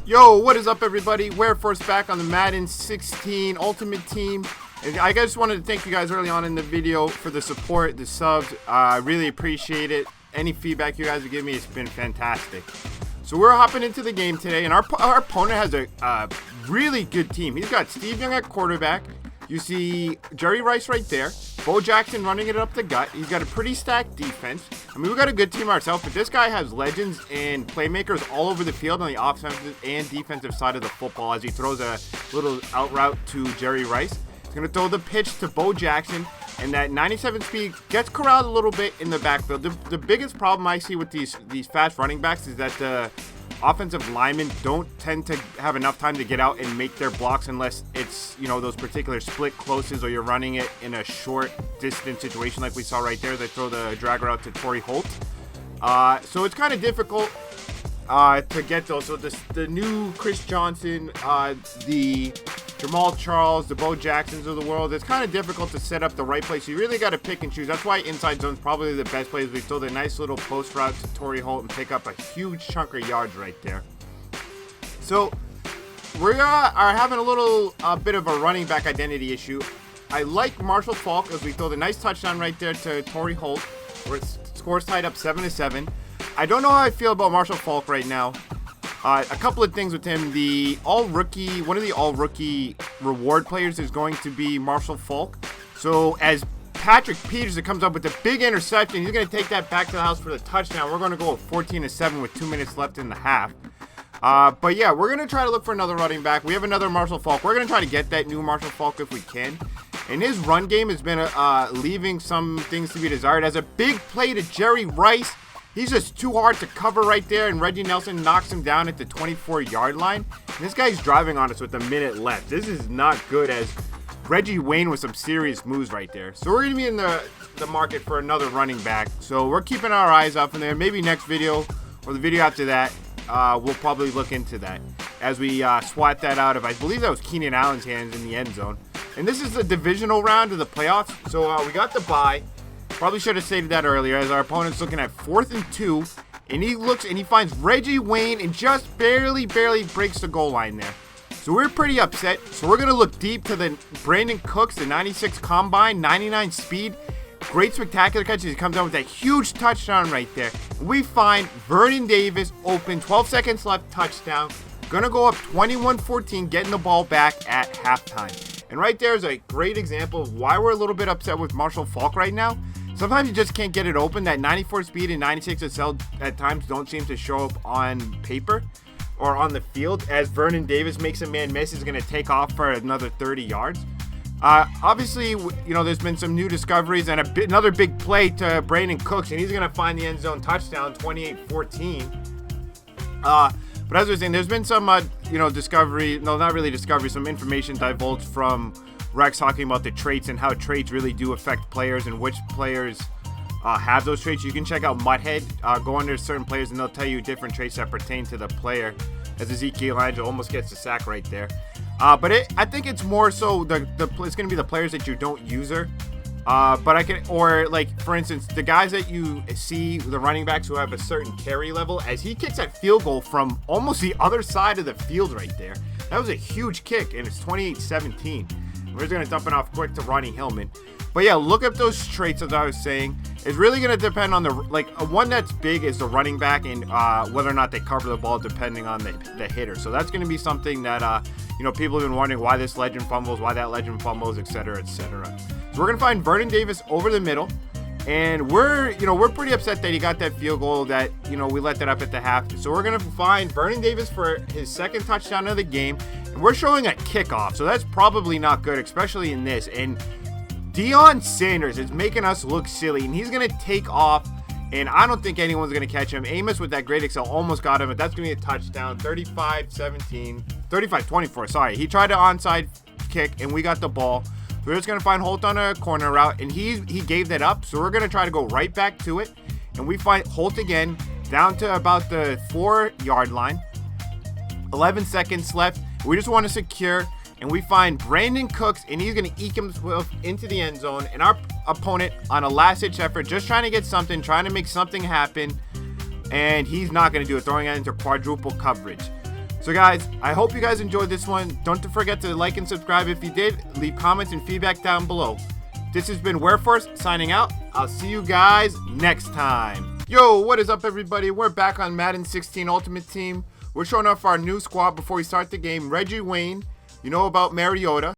Yo, what is up, everybody? We're first back on the Madden 16 Ultimate Team. And I just wanted to thank you guys early on in the video for the support, the subs. I really appreciate it. Any feedback you guys have given me, it's been fantastic. So we're hopping into the game today, and our opponent has a really good team. He's got Steve Young at quarterback. You see Jerry Rice right there. Bo Jackson running it up the gut. He's got a pretty stacked defense. I mean, we've got a good team ourselves, but this guy has legends and playmakers all over the field on the offensive and defensive side of the football as he throws a little out route to Jerry Rice. He's going to throw the pitch to Bo Jackson, and that 97 speed gets corralled a little bit in the backfield. The biggest problem I see with these fast running backs is that the offensive linemen don't tend to have enough time to get out and make their blocks unless it's, you know, those particular split closes or you're running it in a short distance situation like we saw right there. They throw the dragger out to Torrey Holt. So it's kind of difficult to get those. So the new Chris Johnson, the Jamal Charles, the Bo Jacksons of the world, it's kind of difficult to set up the right place. You really got to pick and choose. That's why inside zone's probably the best place. We throw the nice little post route to Torrey Holt and pick up a huge chunk of yards right there. So we are having a little bit of a running back identity issue. I like Marshall Faulk as we throw the nice touchdown right there to Torrey Holt, where it scores tied up 7-7. I don't know how I feel about Marshall Faulk right now. A couple of things with him. One of the all-rookie reward players is going to be Marshall Faulk. So as Patrick Peterson comes up with a big interception, he's going to take that back to the house for the touchdown. We're going to go 14-7 with 2 minutes left in the half. But yeah, we're going to try to look for another running back. We have another Marshall Faulk. We're going to try to get that new Marshall Faulk if we can. And his run game has been leaving some things to be desired. As a big play to Jerry Rice, he's just too hard to cover right there, and Reggie Nelson knocks him down at the 24-yard line. And this guy's driving on us with a minute left. This is not good, as Reggie Wayne with some serious moves right there. So we're going to be in the market for another running back. So we're keeping our eyes up in there. Maybe next video or the video after that, we'll probably look into that as we swat that out of, I believe that was Keenan Allen's hands in the end zone. And this is the divisional round of the playoffs. So we got the bye. Probably should have stated that earlier, as our opponent's looking at 4th and 2, and he looks and he finds Reggie Wayne and just barely breaks the goal line there. So we're pretty upset. So we're going to look deep to the Brandon Cooks, the 96 combine, 99 speed, great spectacular catches. He comes down with that huge touchdown right there. And we find Vernon Davis open, 12 seconds left, touchdown. Going to go up 21-14, getting the ball back at halftime. And right there is a great example of why we're a little bit upset with Marshall Faulk right now. Sometimes you just can't get it open. That 94 speed and 96 SL at times don't seem to show up on paper or on the field, as Vernon Davis makes a man miss, is going to take off for another 30 yards. Obviously, you know, there's been some new discoveries and another big play to Brandon Cooks, and he's going to find the end zone touchdown, 28-14. But as I was saying, there's been some, discovery, no, not really discovery, some information divulged from Rex talking about the traits and how traits really do affect players and which players have those traits. You can check out Mudhead, go under certain players, and they'll tell you different traits that pertain to the player, as Ezekiel Angel almost gets the sack right there. But I think it's more so it's going to be the players that you don't use her. For instance, the guys that you see, the running backs who have a certain carry level, as he kicks that field goal from almost the other side of the field right there. That was a huge kick, and it's 28-17. We're just going to dump it off quick to Ronnie Hillman. But yeah, look up those traits, as I was saying. It's really going to depend on one that's big is the running back, and whether or not they cover the ball depending on the hitter. So that's going to be something that, people have been wondering why this legend fumbles, why that legend fumbles, etc., etc. So we're going to find Vernon Davis over the middle. And we're pretty upset that he got that field goal that, we let that up at the half. So we're going to find Vernon Davis for his second touchdown of the game. And we're showing a kickoff. So that's probably not good, especially in this. And Deion Sanders is making us look silly. And he's going to take off. And I don't think anyone's going to catch him. Amos with that great excel almost got him. But that's going to be a touchdown. 35-24, sorry. He tried an onside kick and we got the ball. We're just going to find Holt on a corner route, and he gave that up, so we're going to try to go right back to it, and we find Holt again down to about the 4-yard line. 11 seconds left. We just want to secure, and we find Brandon Cooks, and he's going to eke himself into the end zone, and our opponent on a last-ditch effort, just trying to get something, trying to make something happen, and he's not going to do it, throwing it into quadruple coverage. So guys, I hope you guys enjoyed this one. Don't forget to like and subscribe if you did. Leave comments and feedback down below. This has been Wereforce signing out. I'll see you guys next time. Yo, what is up everybody? We're back on Madden 16 Ultimate Team. We're showing off our new squad before we start the game. Reggie Wayne, you know about Mariota.